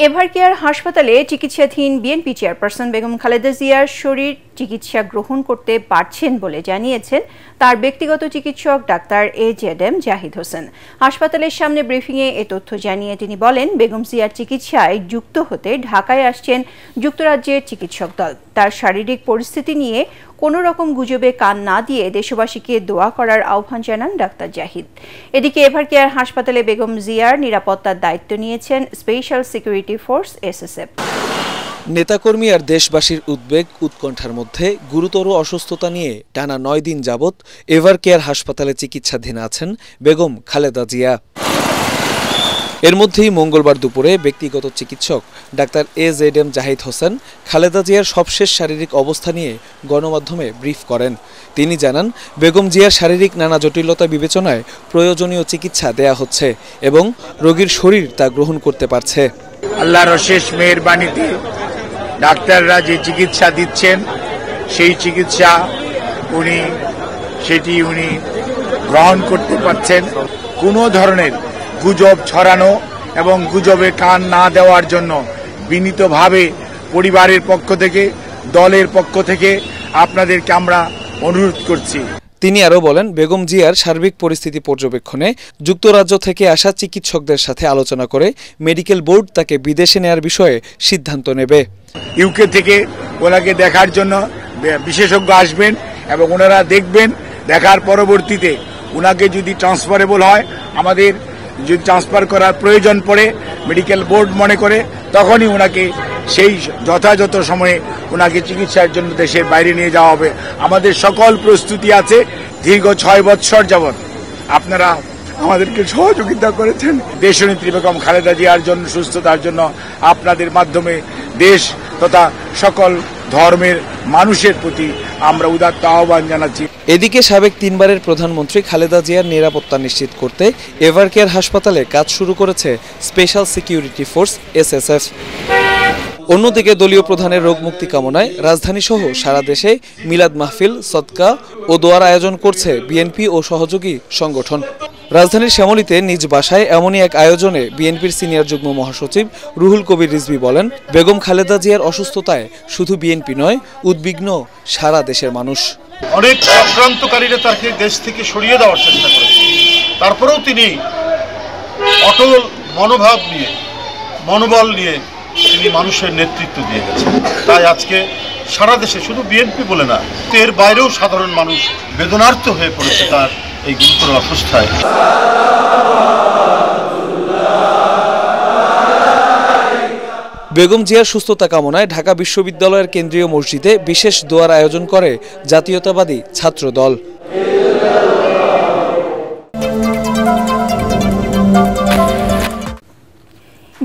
এভারকেয়ার হাসপাতালে চিকিৎসাধীন BNP chairperson Begum Khaleda জিয়ার শরীর চিকিৎসা গ্রহণ করতে পারছেন বলে জানিয়েছেন তার ব্যক্তিগত চিকিৎসক ডাক্তার AJM জাহিদ হোসেন। হাসপাতালের সামনে ব্রিফিংয়ে এ তথ্য জানিয়ে তিনি বলেন, বেগম জিয়ার চিকিৎসায় যুক্ত হতে ঢাকায় আসছেন যুক্তরাজ্যের চিকিৎসক দল। তার শারীরিক পরিস্থিতি নিয়ে কোনো রকম গুজবে কান না দিয়ে দেশবাসীকে দোয়া করার আহ্বান জানান ডাক্তার জাহিদ। এদিকে এভারকেয়ার হাসপাতালে বেগম জিয়ার নিরাপত্তার দায়িত্ব নিয়েছেন স্পেশাল সিকিউরিটি ফোর্স SSF। নেতাকর্মী আর দেশবাসীর উদ্বেগ উৎকণ্ঠার মধ্যে গুরুতর অসুস্থতা নিয়ে টানা 9 দিন যাবৎ এভারকেয়ার হাসপাতালে চিকিৎসাধীন আছেন বেগম খালেদা জিয়া। এর মধ্যেই মঙ্গলবার দুপুরে ব্যক্তিগত চিকিৎসক ডাক্তার AJM জাহিদ হোসেন খালেদা জিয়ার সবশেষ শারীরিক অবস্থা নিয়ে গণমাধ্যমে ব্রিফ করেন। তিনি জানান, বেগম জিয়ার শারীরিক নানা জটিলতা বিবেচনায় প্রয়োজনীয় চিকিৎসা দেয়া হচ্ছে এবং রোগীর শরীর তা গ্রহণ করতে পারছে। আল্লাহর অশেষ মেহেরবানিতে ডাক্তাররা যে চিকিৎসা দিচ্ছেন সেই চিকিৎসা উনি গ্রহণ করতে পারছেন। কোনো ধরনের গুজব ছড়ানো এবং গুজবে কান না দেওয়ার জন্য বিনীতভাবে পরিবারের পক্ষ থেকে, দলের পক্ষ থেকে আপনাদেরকে আমরা অনুরোধ করছি। তিনি আরও বলেন, বেগম জিয়ার সার্বিক পরিস্থিতি পর্যবেক্ষণে যুক্তরাজ্য থেকে আসা চিকিৎসকদের সাথে আলোচনা করে মেডিকেল বোর্ড তাকে বিদেশে নেয়ার বিষয়ে সিদ্ধান্ত নেবে। UK থেকে ওনাকে দেখার জন্য বিশেষজ্ঞ আসবেন এবং ওনারা দেখবেন। দেখার পরবর্তীতে ওনাকে যদি ট্রান্সফারেবল হয়, আমাদের যদি ট্রান্সফার করার প্রয়োজন পড়ে মেডিকেল বোর্ড মনে করে, তখনই ওনাকে সেই যথাযথ সময়ে ওনাকে চিকিৎসার জন্য দেশের বাইরে নিয়ে যাওয়া হবে। আমাদের সকল প্রস্তুতি আছে। দীর্ঘ 6 বৎসর যাবৎ আপনারা আমাদেরকে সহযোগিতা করেছেন। দেশনেত্রী বেগম খালেদা জিয়ার জন্য, সুস্থতার জন্য আপনাদের মাধ্যমে দেশ তথা সকল ধর্মের মানুষের প্রতি আমরা উদাত্ত আহ্বান জানাচ্ছি। এদিকে সাবেক 3 বারের প্রধানমন্ত্রী খালেদা জিয়ার নিরাপত্তা নিশ্চিত করতে এভারকেয়ার হাসপাতালে কাজ শুরু করেছে স্পেশাল সিকিউরিটি ফোর্স SSF। অন্যদিকে দলীয় প্রধানের রোগ মুক্তি কামনায় রাজধানীসহ সারা দেশে মিলাদ মাহফিল, সদকা ও দোয়ার আয়োজন করছে বিএনপি ও সহযোগী সংগঠন। রাজধানীর শ্যামলীতে নিজ বাসায় এমনই এক আয়োজনে বিএনপির সিনিয়র যুগ্ম মহাসচিব রুহুল কবির রিজভী বলেন, বেগম খালেদা জিয়ার অসুস্থতায় শুধু বিএনপি নয়, উদ্বিগ্ন সারা দেশের মানুষ। অনেক আক্রান্তকারীরা তাকে দেশ থেকে সরিয়ে দেওয়ার চেষ্টা করেছে, তারপরেও তিনি অটল মনোবল নিয়ে তিনি মানুষের নেতৃত্ব দিয়ে গেছেন। তাই আজকে সারা দেশে শুধু বিএনপি বলে না, এর বাইরেও সাধারণ মানুষ বেদনার্ত হয়ে পড়েছে তার এই গুরুতর অবস্থায়। বেগম জিয়ার সুস্থতা কামনায় ঢাকা বিশ্ববিদ্যালয়ের কেন্দ্রীয় মসজিদে বিশেষ দোয়ার আয়োজন করে জাতীয়তাবাদী ছাত্র দল।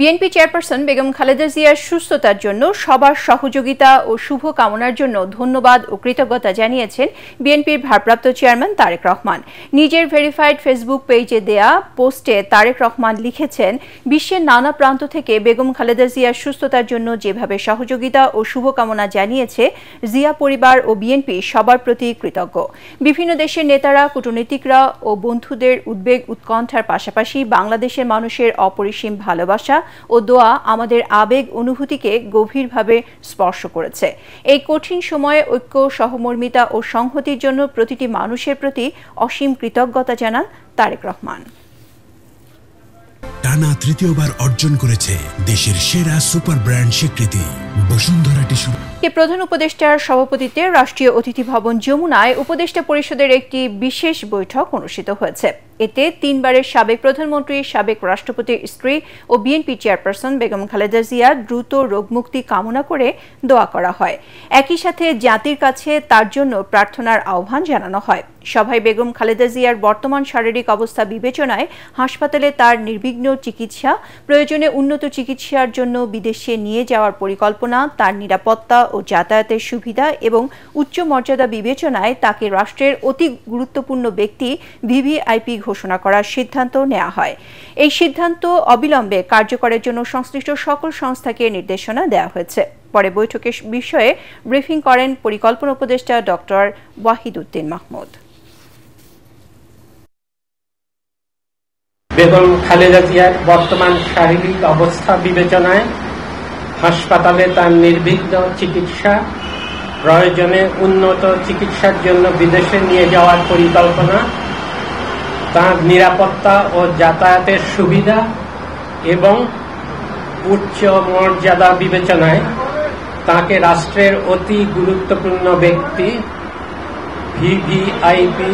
বিএনপি চেয়ারপারসন বেগম খালেদা জিয়ার সুস্থতার জন্য সবার সহযোগিতা ও শুভ কামনার জন্য ধন্যবাদ ও কৃতজ্ঞতা জানিয়েছেন বিএনপির ভারপ্রাপ্ত চেয়ারম্যান তারেক রহমান। নিজের ভেরিফাইড ফেসবুক পেজে দেয়া পোস্টে তারেক রহমান লিখেছেন, বিশ্বের নানা প্রান্ত থেকে বেগম খালেদা জিয়ার সুস্থতার জন্য যেভাবে সহযোগিতা ও শুভকামনা জানিয়েছে জিয়া পরিবার ও বিএনপি সবার প্রতি কৃতজ্ঞ। বিভিন্ন দেশের নেতারা, কূটনীতিকরা ও বন্ধুদের উদ্বেগ উৎকণ্ঠার পাশাপাশি বাংলাদেশের মানুষের অপরিসীম ভালোবাসা ও দোয়া আমাদের আবেগ অনুভূতিকে গভীরভাবে স্পর্শ করেছে। এই কঠিন সময়ে ঐক্য, সহমর্মিতা ও সংহতির জন্য প্রতিটি মানুষের প্রতি অসীম কৃতজ্ঞতা জানান তারেক রহমান। টানা তৃতীয়বার অর্জন করেছে দেশের সেরা সুপার ব্র্যান্ড স্বীকৃতি বসুন্ধরা টিস্যু। প্রধান উপদেষ্টার সভাপতিত্বে রাষ্ট্রীয় অতিথি ভবন যমুনায় উপদেষ্টা পরিষদের একটি বিশেষ বৈঠক অনুষ্ঠিত হয়েছে। এতে 3 বারের সাবেক প্রধানমন্ত্রী, সাবেক রাষ্ট্রপতির স্ত্রী ও বিএনপি চেয়ারপারসন বেগম খালেদা জিয়ার দ্রুত রোগমুক্তি কামনা করে দোয়া করা হয়। একই সাথে জাতির কাছে তার জন্য প্রার্থনার আহ্বান জানানো হয়। সভায় বেগম খালেদা জিয়ার বর্তমান শারীরিক অবস্থা বিবেচনায় হাসপাতালে তার নির্বিঘ্ন চিকিৎসা, প্রয়োজনে উন্নত চিকিৎসার জন্য বিদেশে নিয়ে যাওয়ার পরিকল্পনা, তার নিরাপত্তা ও যাতায়াতের সুবিধা এবং উচ্চ মর্যাদা বিবেচনায় তাকে রাষ্ট্রের অতি গুরুত্বপূর্ণ ব্যক্তি ভিভিআইপি ঘোষণা করার সিদ্ধান্ত নেওয়া হয়। এই সিদ্ধান্ত অবিলম্বে কার্যকরের জন্য সংশ্লিষ্ট সকল সংস্থাকে নির্দেশনা দেওয়া হয়েছে। পরে বৈঠকের বিষয়ে ব্রিফিং করেন পরিকল্পনা উপদেষ্টা ডক্টর ওয়াহিদ উদ্দিন মাহমুদ। বেগম খালেদা জিয়ার বর্তমান শারীরিক অবস্থা বিবেচনায় হাসপাতালে তার নির্বিঘ্ন চিকিৎসা, প্রয়োজনে উন্নত চিকিৎসার জন্য বিদেশে নিয়ে যাওয়ার পরিকল্পনা, তার নিরাপত্তা ও যাতায়াতের সুবিধা এবং উচ্চ মর্যাদা বিবেচনায় তাকে রাষ্ট্রের অতি গুরুত্বপূর্ণ ব্যক্তি ভিভিআইপি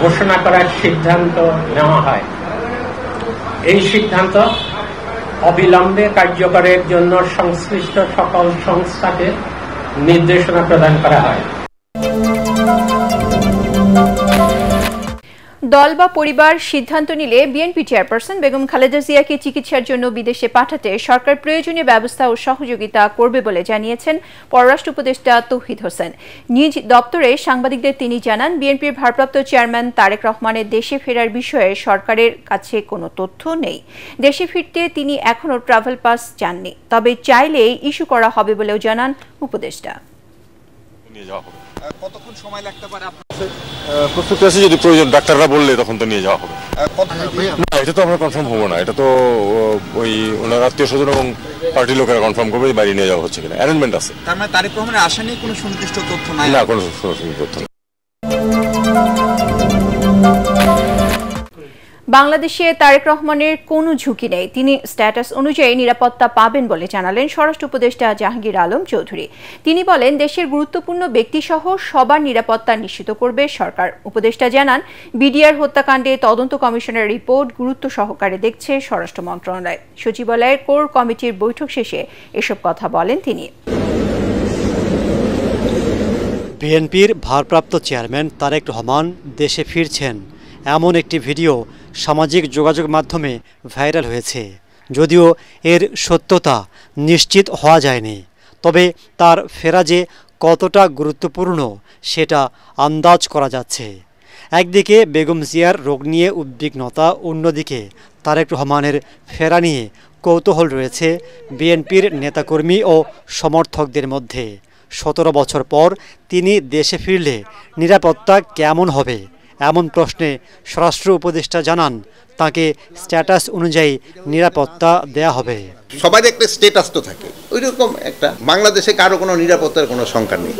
ঘোষণা করার সিদ্ধান্ত নেওয়া হয়। এই সিদ্ধান্ত অবিলম্বে কার্যকরের জন্য সংশ্লিষ্ট সকল সংস্থাকে নির্দেশনা প্রদান করা হয়। দল বা পরিবার সিদ্ধান্ত নিলে বিএনপি চেয়ারপারসন বেগম খালেদা জিয়াকে চিকিৎসার জন্য বিদেশে পাঠাতে সরকার প্রয়োজনীয় ব্যবস্থা ও সহযোগিতা করবে বলে জানিয়েছেন পররাষ্ট্র উপদেষ্টা তৌহিদ হোসেন। নিজ দপ্তরে সাংবাদিকদের তিনি জানান, বিএনপির ভারপ্রাপ্ত চেয়ারম্যান তারেক রহমানের দেশে ফেরার বিষয়ে সরকারের কাছে কোনো তথ্য নেই। দেশে ফিরতে তিনি এখনও ট্রাভেল পাস চাননি, তবে চাইলেই ইস্যু করা হবে বলেও জানান উপদেষ্টা। কতক্ষণ সময় লাগতে পারে? প্রস্তুতি আছে, যদি প্রয়োজন ডাক্তাররা বললে তখন তো নিয়ে যাওয়া হবে। না, এটা তো আমরা কনফার্ম হবো না, এটা তো ওই ওনার আত্মীয় স্বজন এবং পার্টির লোকেরা কনফার্ম করবে বাড়ি নিয়ে যাওয়া হচ্ছে কিনা। অ্যারেঞ্জমেন্ট আছে। তার মানে তারেক রহমানের আশা নিয়ে কোনো সুনির্দিষ্ট তথ্য নাই? না, কোনো সুনির্দিষ্ট তথ্য নেই। বাংলাদেশে তারেক রহমানের কোনো ঝুঁকি নেই, তিনি স্ট্যাটাস অনুযায়ী নিরাপত্তা পাবেন বলে জানালেন স্বরাষ্ট্র উপদেষ্টা জাহাঙ্গীর আলম চৌধুরী। তিনি বলেন, দেশের গুরুত্বপূর্ণ ব্যক্তিসহ সবার নিরাপত্তা নিশ্চিত করবে সরকার। উপদেষ্টা জানান, বিডিআর হত্যাকাণ্ডে তদন্ত কমিশনের রিপোর্ট গুরুত্ব সহকারে দেখছে স্বরাষ্ট্র মন্ত্রণালয়। সচিবালয়ের কোর কমিটির বৈঠক শেষে এসব কথা বলেন তিনি। বিএনপির ভারপ্রাপ্ত চেয়ারম্যান তারেক রহমান দেশে ফিরছেন এমন একটি ভিডিও সামাজিক যোগাযোগ মাধ্যমে ভাইরাল হয়েছে। যদিও এর সত্যতা নিশ্চিত হওয়া যায়নি, তবে তার ফেরা যে কতটা গুরুত্বপূর্ণ সেটা আন্দাজ করা যাচ্ছে। একদিকে বেগম জিয়ার রোগ নিয়ে উদ্বিগ্নতা, অন্যদিকে তারেক রহমানের ফেরা নিয়ে কৌতূহল রয়েছে বিএনপির নেতাকর্মী ও সমর্থকদের মধ্যে। 17 বছর পর তিনি দেশে ফিরলে নিরাপত্তা কেমন হবে, এমন প্রশ্নে স্বরাষ্ট্র উপদেষ্টা জানান, তাকে স্ট্যাটাস অনুযায়ী নিরাপত্তা দেয়া হবে। সবার একটা স্ট্যাটাস তো থাকে, ওই রকম একটা বাংলাদেশে কারো কোনো নিরাপত্তার কোনো সংখ্যা নেই।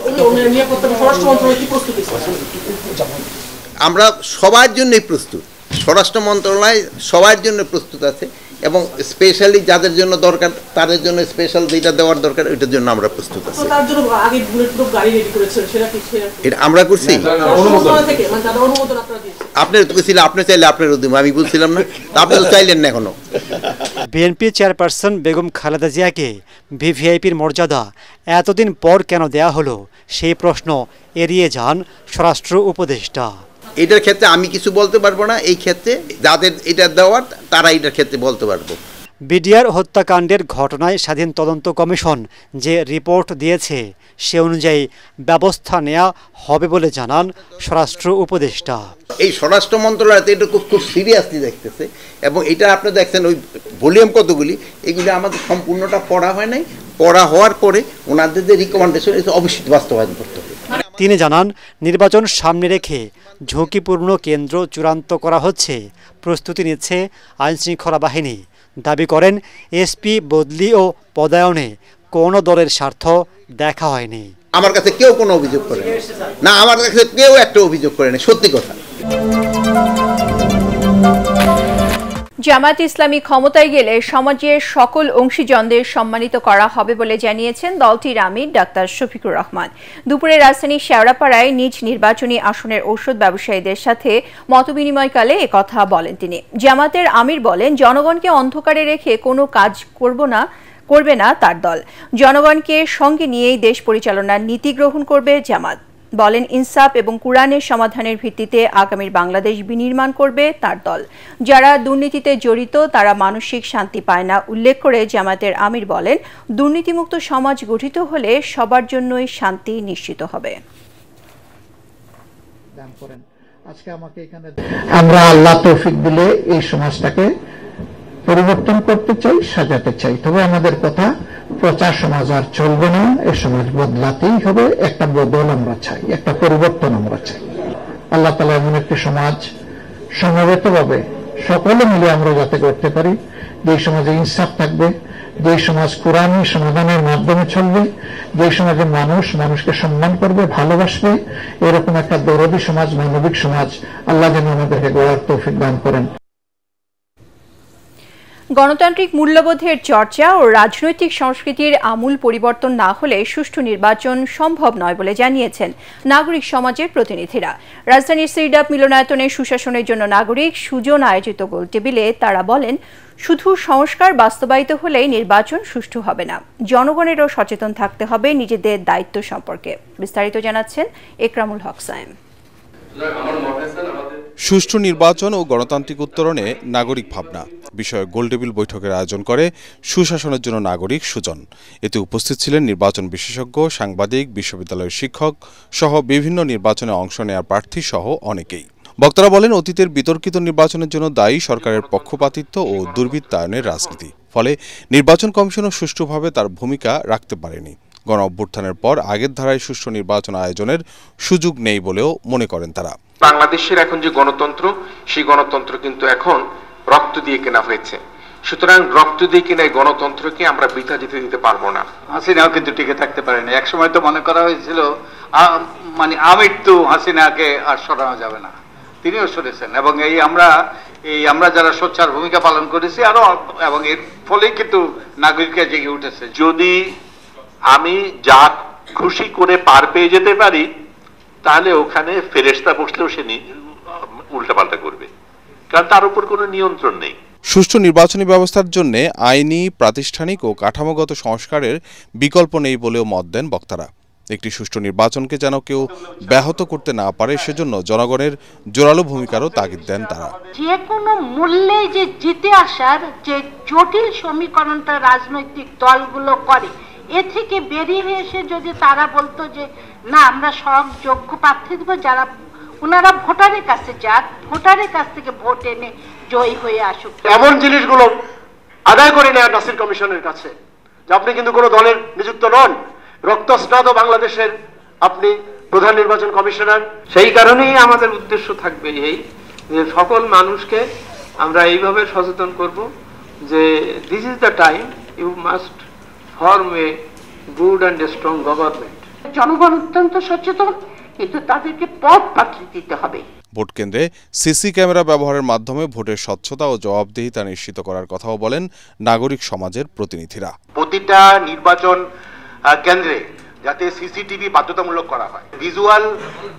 আমরা সবার জন্যই প্রস্তুত, স্বরাষ্ট্র মন্ত্রণালয় সবার জন্য প্রস্তুত আছে এবং স্পেশালি যাদের জন্য দরকার তাদের জন্য স্পেশাল যেটা দেওয়ার দরকার ওইটার জন্য আমরা প্রস্তুত আছি। এটা আমরা করছি, আপনার তো ছিল, আপনি চাইলে আপনার উদ্যম, আমি বলছিলাম না, আপনি তো চাইলেন না এখনো। বিএনপি চেয়ারপারসন বেগম খালেদা জিয়াকে ভিভিআইপির মর্যাদা এতদিন পর কেন দেয়া হলো, সেই প্রশ্ন এড়িয়ে যান স্বরাষ্ট্র উপদেষ্টা। এটার ক্ষেত্রে আমি কিছু বলতে পারবো না, এই ক্ষেত্রে যাদের এটা দেওয়ার তারা এটার ক্ষেত্রে বলতে পারবো। বিডিআর হত্যাকাণ্ডের ঘটনায় স্বাধীন তদন্ত কমিশন যে রিপোর্ট দিয়েছে সে অনুযায়ী ব্যবস্থা নেওয়া হবে বলে জানান স্বরাষ্ট্র উপদেষ্টা। এই স্বরাষ্ট্র মন্ত্রণালয় এটা খুব সিরিয়াসলি দেখতেছে এবং এটা আপনি দেখছেন ওই ভলিউম কতগুলি, এগুলি আমাদের সম্পূর্ণটা পড়া হয় নাই, পড়া হওয়ার পরে ওনাদের যে রিকমেন্ডেশন এটা অবশ্যই বাস্তবায়ন করতে হবে। তিনি জানান, নির্বাচন সামনে রেখে ঝুঁকিপূর্ণ কেন্দ্র চূড়ান্ত করা হচ্ছে, প্রস্তুতি নিচ্ছে আইনশৃঙ্খলা বাহিনী। দাবি করেন, এসপি বদলি ও পদায়নে কোনো দলের স্বার্থ দেখা হয়নি। আমার কাছে কেউ কোনো অভিযোগ করে না, আমার কাছে কেউ একটা অভিযোগ করে না, সত্যি কথা। জামায়াত ইসলামী ক্ষমতায় গেলে সমাজের সকল অংশীজনদের সম্মানিত করা হবে বলে জানিয়েছেন দলটির আমির ডাক্তার শফিকুর রহমান। দুপুরে রাজধানীর শেওড়াপাড়ায় নিজ নির্বাচনী আসনের ঔষধ ব্যবসায়ীদের সাথে মতবিনিময়কালে একথা বলেন তিনি। জামায়াতের আমির বলেন, জনগণকে অন্ধকারে রেখে কোনো কাজ করবে না তার দল। জনগণকে সঙ্গে নিয়েই দেশ পরিচালনার নীতি গ্রহণ করবে জামাত। বলেন, ইনসাফ এবং কুরআনের সমাধানের ভিত্তিতে আগামীর বাংলাদেশ বিনির্মাণ করবে তার দল। যারা দুর্নীতিতে জড়িত তারা মানসিক শান্তি পায় না উল্লেখ করে জামায়াতের আমির বলেন, দুর্নীতিমুক্ত সমাজ গঠিত হলে সবার জন্যই শান্তি নিশ্চিত হবে। আমরা আল্লাহ তৌফিক দিলে এই সমাজটাকে পরিবর্তন করতে চাই, সাজাতে চাই। তবে আমাদের কথা, প্রচার সমাজ আর চলবে না, এই সমাজ বদলাতেই হবে। একটা বদল আমরা চাই, একটা পরিবর্তন আমরা চাই। আল্লাহ তাআলা এমন একটি সমাজ সমবেতভাবে সকলে মিলে আমরা যাতে করতে পারি, যে সমাজে ইনসাফ থাকবে, যে সমাজ কোরআনী সমাধানের মাধ্যমে চলবে, যে সমাজে মানুষ মানুষকে সম্মান করবে, ভালোবাসবে, এরকম একটা দরদি সমাজ, মানবিক সমাজ আল্লাহ যেন আমাদেরকে গড়ার তৌফিক দান করেন। গণতান্ত্রিক মূল্যবোধের চর্চা ও রাজনৈতিক সংস্কৃতির আমূল পরিবর্তন না হলে সুষ্ঠু নির্বাচন সম্ভব নয় বলে জানিয়েছেন নাগরিক সমাজের প্রতিনিধিরা। রাজধানীর সিরডাপ মিলনায়তনে সুশাসনের জন্য নাগরিক সুজন আয়োজিত গোলটেবিলে তারা বলেন, শুধু সংস্কার বাস্তবায়িত হলেই নির্বাচন সুষ্ঠু হবে না, জনগণেরও সচেতন থাকতে হবে নিজেদের দায়িত্ব সম্পর্কে। বিস্তারিত জানাচ্ছেন একরামুল হক সায়েম। সুষ্ঠু নির্বাচন ও গণতান্ত্রিক উত্তরণে নাগরিক ভাবনা বিষয়ে গোলটেবিল বৈঠকের আয়োজন করে সুশাসনের জন্য নাগরিক সুজন। এতে উপস্থিত ছিলেন নির্বাচন বিশেষজ্ঞ, সাংবাদিক, বিশ্ববিদ্যালয়ের শিক্ষক সহ বিভিন্ন নির্বাচনে অংশ নেওয়া প্রার্থী সহ অনেকেই। বক্তারা বলেন, অতীতের বিতর্কিত নির্বাচনের জন্য দায়ী সরকারের পক্ষপাতিত্ব ও দুর্বৃত্তায়নের রাজনীতি। ফলে নির্বাচন কমিশনও সুষ্ঠুভাবে তার ভূমিকা রাখতে পারেনি। গণ অভ্যুত্থানের পর আগের ধারায় সুষ্ঠু নির্বাচন আয়োজনের সুযোগ নেই বলেও মনে করেন তারা। বাংলাদেশের এখন যে গণতন্ত্র, সেই গণতন্ত্র কিন্তু এখন রক্ত দিয়ে কেনা হয়েছে। সুতরাং রক্ত দিয়ে কেনা এই গণতন্ত্রকে আমরা বৃথা যেতে দিতে পারবো না। হাসিনাও কিন্তু টিকে থাকতে পারেনি। একসময় তো মনে করা হয়েছিল মানে আমৃত্যু হাসিনাকে আর সরানো যাবে না, তিনিও সরেছেন। এবং আমরা যারা সোচ্চার ভূমিকা পালন করেছি আরো, এবং এর ফলেই কিন্তু নাগরিকরা জেগে উঠেছে। যদি আমি যা খুশি করে পার পেয়ে যেতে পারি, তাহলে ওখানে ফেরেশতা বসলেও সে উল্টাপাল্টা করবে, কারণ তার উপর কোনো নিয়ন্ত্রণ নেই। সুষ্ঠু নির্বাচনী ব্যবস্থার জন্য আইনি, প্রাতিষ্ঠানিক ও কাঠামোগত সংস্কারের বিকল্প নেই বলেও মত দেন বক্তারা। একটি সুষ্ঠু নির্বাচনকে যেন কেউ ব্যাহত করতে না পারে, সেজন্য জনগণের জোরালো ভূমিকারও তাগিদ দেন তারা। যে কোনো মূল্যে যে জিতে আসার যে জটিল সমীকরণটা রাজনৈতিক দলগুলো করে, এ থেকে বেরিয়ে এসে যদি তারা বলতো যে না, আমরা সব যোগ্য প্রার্থী দেবো, যারা ওনারা ভোটারের কাছে যাক, ভোটারের কাছ থেকে ভোট এনে জয়ী হয়ে আসুক। এমন জিনিসগুলো আদায় করে নেয় নাসির কমিশনের কাছে যে আপনি কিন্তু কোনো দলের নিযুক্ত নন, রক্তস্নাত বাংলাদেশের আপনি প্রধান নির্বাচন কমিশনার। সেই কারণেই আমাদের উদ্দেশ্য থাকবে এই যে সকল মানুষকে আমরা এইভাবে সচেতন করব যে this is the time you must form a good and strong government. জনগণ অত্যন্ত সচেতন, কিন্তু তাদেরকে পথ পাঠিয়ে দিতে হবে। ভোট কেন্দ্রে সিসি ক্যামেরা ব্যবহারের মাধ্যমে ভোটের স্বচ্ছতা ও জবাবদিহিতা নিশ্চিত করার কথাও বলেন নাগরিক সমাজের প্রতিনিধিরা। প্রতিটা নির্বাচন কেন্দ্রে যাতে সিসিটিভি বাধ্যতামূলক করা হয়, ভিজুয়াল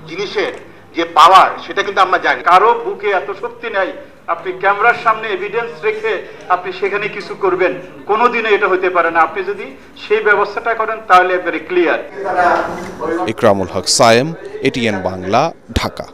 জিনিসের যে পাওয়ার সেটা কিন্তু আমরা জানি। কারো বুকে এত শক্তি নাই আপনি ক্যামেরার সামনে এভিডেন্স রেখে আপনি সেখানে কিছু করবেন, কোনোদিনও এটা হতে পারে না। আপনি যদি সেই ব্যবস্থাটা করেন তাহলে একবারে ক্লিয়ার। ইকরামুল হক সায়েম, এটিএন বাংলা, ঢাকা।